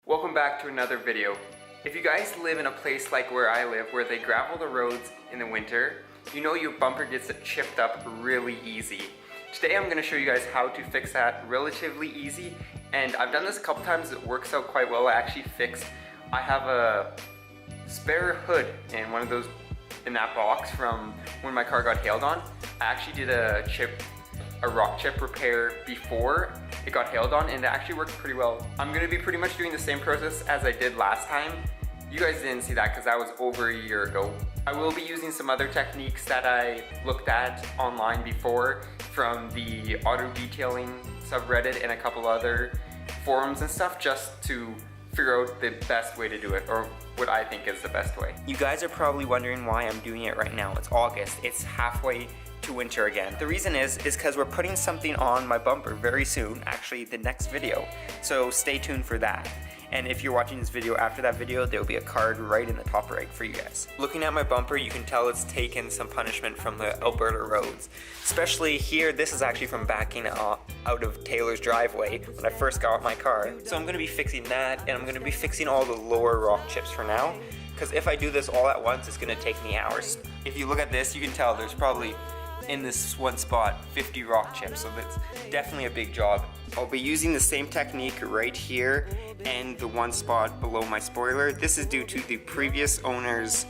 Welcome back to another video. If you guys live in a place like where I live, where they gravel the roads in the winter, you know your bumper gets chipped up really easy. Today I'm going to show you guys how to fix that relatively easy, and I've done this a couple times. It works out quite well. I have a spare hood in one of those, in that box from when my car got hailed on. I actually did a rock chip repair before it got hailed on, and it actually worked pretty well. I'm gonna be pretty much doing the same process as I did last time. You guys didn't see that because that was over a year ago. I will be using some other techniques that I looked at online before from the auto detailing subreddit and a couple other forums and stuff, just to figure out the best way to do it, or what I think is the best way. You guys are probably wondering why I'm doing it right now. It's August, it's halfway to winter again. The reason is because we're putting something on my bumper very soon, actually the next video, so stay tuned for that. And if you're watching this video after that video, there will be a card right in the top right for you guys. Looking at my bumper, you can tell it's taken some punishment from the Alberta roads. Especially here, this is actually from backing out of Taylor's driveway when I first got my car. So I'm gonna be fixing that, and I'm gonna be fixing all the lower rock chips for now, because if I do this all at once, it's gonna take me hours. If you look at this, you can tell there's probably, in this one spot, 50 rock chips, so that's definitely a big job. I'll be using the same technique right here and the one spot below my spoiler. This is due to the previous owner's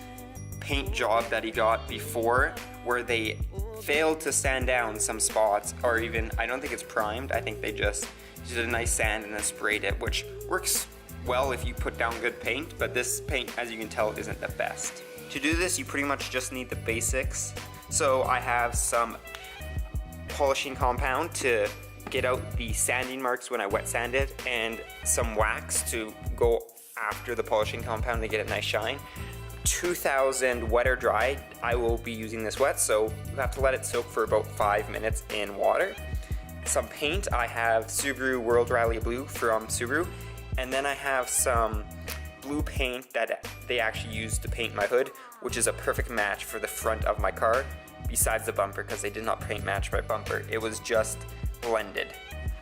paint job that he got before, where they failed to sand down some spots, or even, I don't think it's primed, I think they just did a nice sand and then sprayed it, which works well if you put down good paint, but this paint, as you can tell, isn't the best. To do this, you pretty much just need the basics. So I have some polishing compound to get out the sanding marks when I wet sand it, and some wax to go after the polishing compound to get a nice shine. 2000 wet or dry. I will be using this wet, so you have to let it soak for about 5 minutes in water. Some paint. I have Subaru World Rally Blue from Subaru, and then I have some blue paint that they actually used to paint my hood, which is a perfect match for the front of my car, besides the bumper, because they did not paint match my bumper. It was just blended.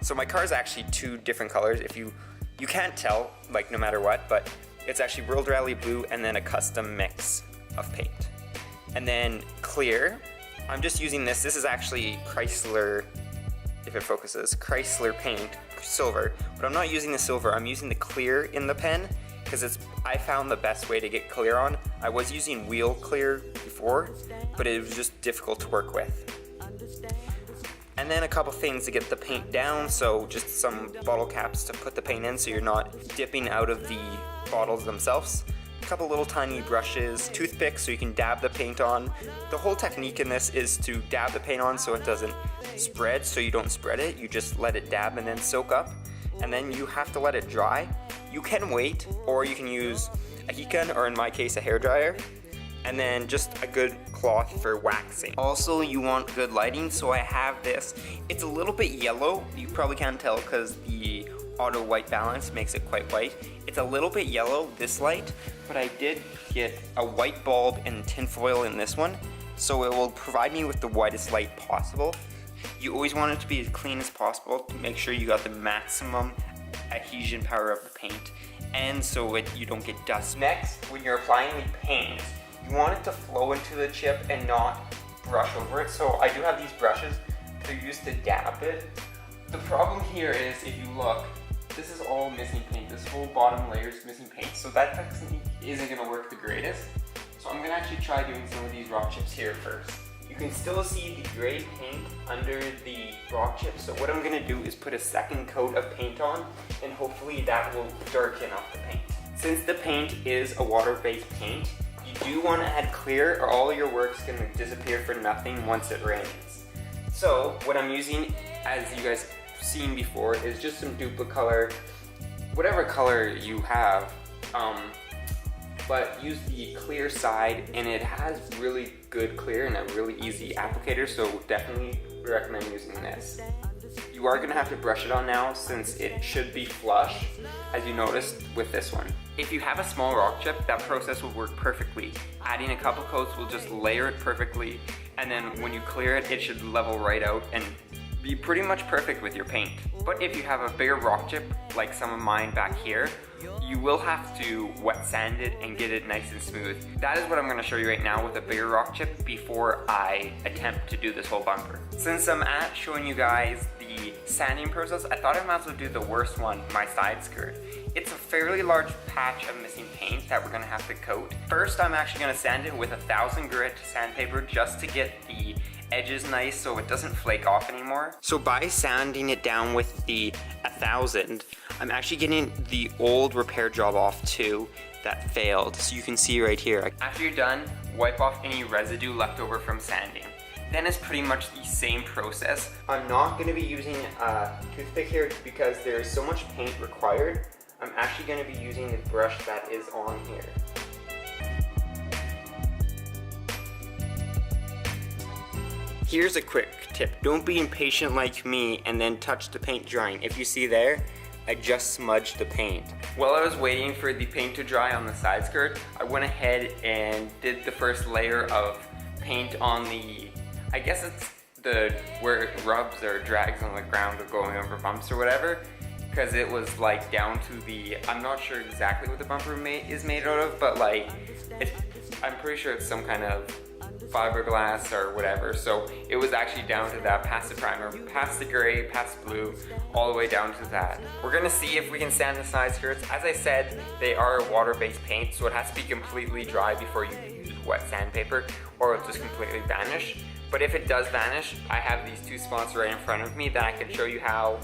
So my car is actually two different colors. If you can't tell, like, no matter what, but it's actually World Rally Blue and then a custom mix of paint. And then clear. I'm just using this. This is actually Chrysler, if it focuses, Chrysler paint, silver. But I'm not using the silver. I'm using the clear in the pen, because I found the best way to get clear on. I was using wheel clear before, but it was just difficult to work with. And then a couple things to get the paint down, so just some bottle caps to put the paint in so you're not dipping out of the bottles themselves. A couple little tiny brushes, toothpicks so you can dab the paint on. The whole technique in this is to dab the paint on so it doesn't spread, so you don't spread it, you just let it dab and then soak up. And then you have to let it dry. You can wait, or you can use a heat gun, or in my case a hairdryer, and then just a good cloth for waxing. Also, you want good lighting, so I have this. It's a little bit yellow. You probably can't tell because the auto white balance makes it quite white. It's a little bit yellow, this light, but I did get a white bulb and tinfoil in this one, so it will provide me with the whitest light possible. You always want it to be as clean as possible to make sure you got the maximum adhesion power of the paint, and so you don't get dust. Next, when you're applying the paint, you want it to flow into the chip and not brush over it. So I do have these brushes to use to dab it. The problem here is, if you look, this is all missing paint. This whole bottom layer is missing paint, so that technique isn't going to work the greatest. So I'm going to actually try doing some of these rock chips here first. You can still see the gray paint under the rock chip, so what I'm going to do is put a second coat of paint on, and hopefully that will darken up the paint. Since the paint is a water-based paint, you do want to add clear, or all your work's going to disappear for nothing once it rains. So what I'm using, as you guys have seen before, is just some Duplicolor, whatever color you have, but use the clear side, and it has really good clear and a really easy applicator, so definitely recommend using this. You are going to have to brush it on now, since it should be flush, as you noticed with this one. If you have a small rock chip, that process will work perfectly. Adding a couple coats will just layer it perfectly, and then when you clear it, it should level right out and be pretty much perfect with your paint. But if you have a bigger rock chip, like some of mine back here, you will have to wet sand it and get it nice and smooth. That is what I'm gonna show you right now with a bigger rock chip before I attempt to do this whole bumper. Since I'm at showing you guys the sanding process, I thought I might as well do the worst one, my side skirt. It's a fairly large patch of missing paint that we're gonna have to coat. First, I'm actually gonna sand it with 1000 grit sandpaper just to get the edges nice so it doesn't flake off anymore. So by sanding it down with the 1000, I'm actually getting the old repair job off too that failed. So you can see right here. After you're done, wipe off any residue left over from sanding. Then it's pretty much the same process. I'm not gonna be using a toothpick here because there's so much paint required. I'm actually gonna be using the brush that is on here. Here's a quick tip. Don't be impatient like me and then touch the paint drying. If you see there, I just smudged the paint. While I was waiting for the paint to dry on the side skirt, I went ahead and did the first layer of paint on the, I guess it's where it rubs or drags on the ground of going over bumps or whatever, because it was like down to the, I'm not sure exactly what the bumper is made out of, but like, I'm pretty sure it's some kind of fiberglass or whatever. So it was actually down to that, past the primer, past the gray, past the blue, all the way down to that. We're gonna see if we can sand the side skirts. As I said, they are water-based paint, so it has to be completely dry before you use wet sandpaper or it'll just completely vanish. But if it does vanish, I have these two spots right in front of me that I can show you how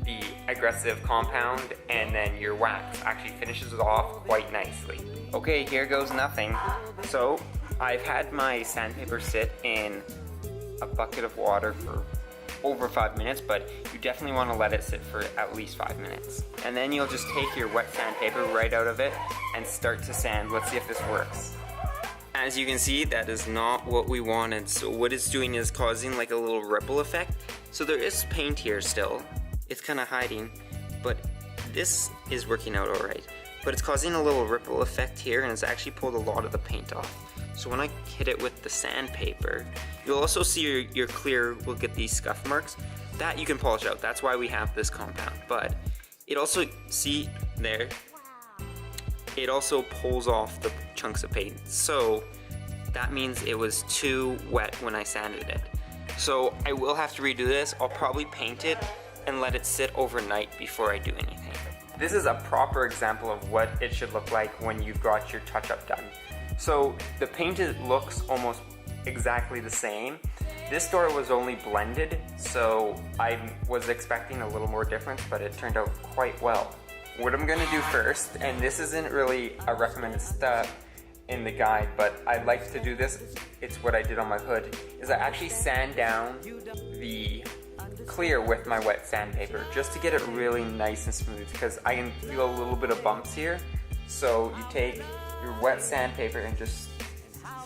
the aggressive compound and then your wax actually finishes it off quite nicely. Okay, here goes nothing. So I've had my sandpaper sit in a bucket of water for over 5 minutes, but you definitely want to let it sit for at least 5 minutes. And then you'll just take your wet sandpaper right out of it and start to sand. Let's see if this works. As you can see, that is not what we wanted. So what it's doing is causing like a little ripple effect. So there is paint here still. It's kind of hiding, but this is working out all right. But it's causing a little ripple effect here, and it's actually pulled a lot of the paint off. So when I hit it with the sandpaper, you'll also see your clear will get these scuff marks. That you can polish out, that's why we have this compound. But it also, see there, it also pulls off the chunks of paint. So that means it was too wet when I sanded it. So I will have to redo this. I'll probably paint it and let it sit overnight before I do anything. This is a proper example of what it should look like when you've got your touch-up done. So the paint looks almost exactly the same. This door was only blended, so I was expecting a little more difference, but it turned out quite well. What I'm gonna do first, and this isn't really a recommended step in the guide, but I like to do this, it's what I did on my hood, is I actually sand down the clear with my wet sandpaper just to get it really nice and smooth, because I can feel a little bit of bumps here. So you take your wet sandpaper and just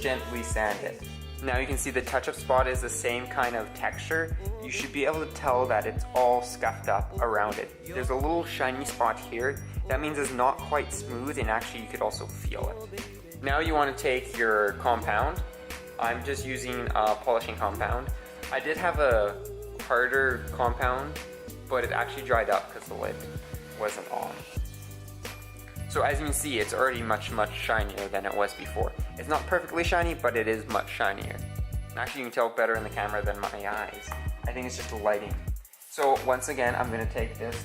gently sand it. Now you can see the touch-up spot is the same kind of texture. You should be able to tell that it's all scuffed up around it. There's a little shiny spot here. That means it's not quite smooth, and actually you could also feel it. Now you want to take your compound. I'm just using a polishing compound. I did have a harder compound, but it actually dried up because the lid wasn't on. So as you can see, it's already much shinier than it was before. It's not perfectly shiny, but it is much shinier. And actually you can tell better in the camera than my eyes. I think it's just the lighting. So once again, I'm gonna take this,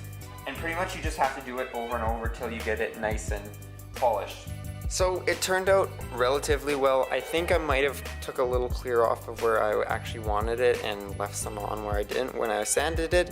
and pretty much you just have to do it over and over till you get it nice and polished. So it turned out relatively well. I think I might have took a little clear off of where I actually wanted it and left some on where I didn't when I sanded it,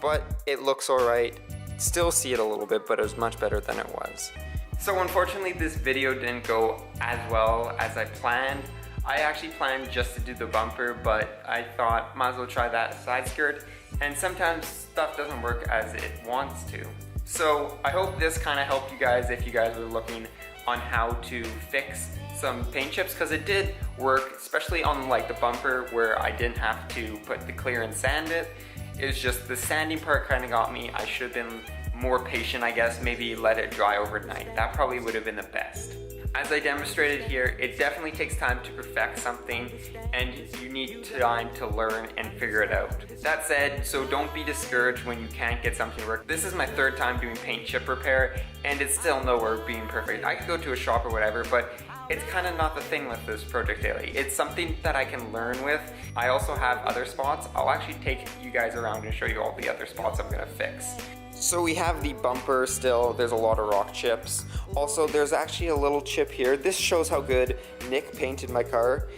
but it looks all right. Still see it a little bit, but it was much better than it was. So unfortunately this video didn't go as well as I planned. I actually planned just to do the bumper, but I thought might as well try that side skirt, and sometimes stuff doesn't work as it wants to. So I hope this kind of helped you guys if you guys were looking on how to fix some paint chips, because it did work, especially on like the bumper where I didn't have to put the clear and sand it. It was just the sanding part kind of got me. I should have been more patient, I guess, maybe let it dry overnight. That probably would have been the best. As I demonstrated here, it definitely takes time to perfect something and you need time to learn and figure it out. That said, so don't be discouraged when you can't get something to work. This is my third time doing paint chip repair and it's still nowhere being perfect. I could go to a shop or whatever, but it's kind of not the thing with this project daily. It's something that I can learn with. I also have other spots. I'll actually take you guys around and show you all the other spots I'm gonna fix. So we have the bumper still, there's a lot of rock chips. Also, there's actually a little chip here. This shows how good Nick painted my car.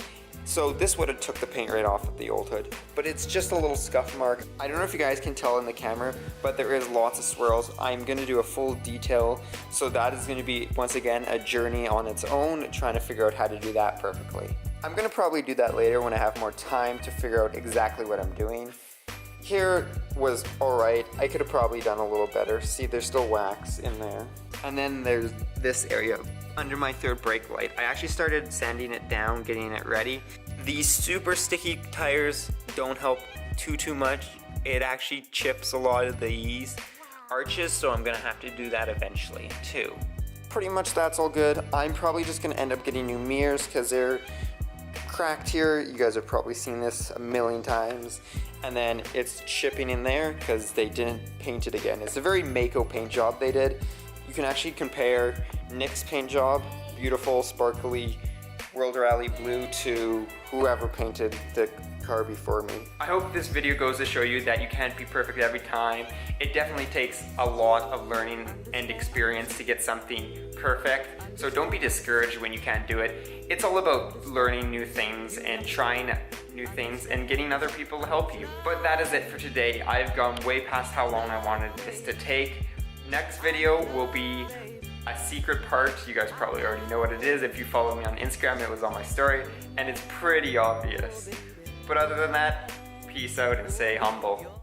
So this would have took the paint right off of the old hood, but it's just a little scuff mark. I don't know if you guys can tell in the camera, but there is lots of swirls. I'm gonna do a full detail, so that is gonna be, once again, a journey on its own, trying to figure out how to do that perfectly. I'm gonna probably do that later when I have more time to figure out exactly what I'm doing. Here was alright. I could have probably done a little better. See, there's still wax in there. And then there's this area under my third brake light. I actually started sanding it down, getting it ready. These super sticky tires don't help too much. It actually chips a lot of these arches, so I'm gonna have to do that eventually too. Pretty much that's all good. I'm probably just gonna end up getting new mirrors because they're cracked here. You guys have probably seen this a million times. And then it's chipping in there because they didn't paint it again. It's a very Mako paint job they did. You can actually compare Nick's paint job, beautiful, sparkly, World Rally blue, to whoever painted the car before me. I hope this video goes to show you that you can't be perfect every time. It definitely takes a lot of learning and experience to get something perfect. So don't be discouraged when you can't do it. It's all about learning new things and trying new things and getting other people to help you. But that is it for today. I've gone way past how long I wanted this to take. Next video will be a secret part. You guys probably already know what it is. If you follow me on Instagram, it was on my story, and it's pretty obvious. But other than that, peace out and stay humble.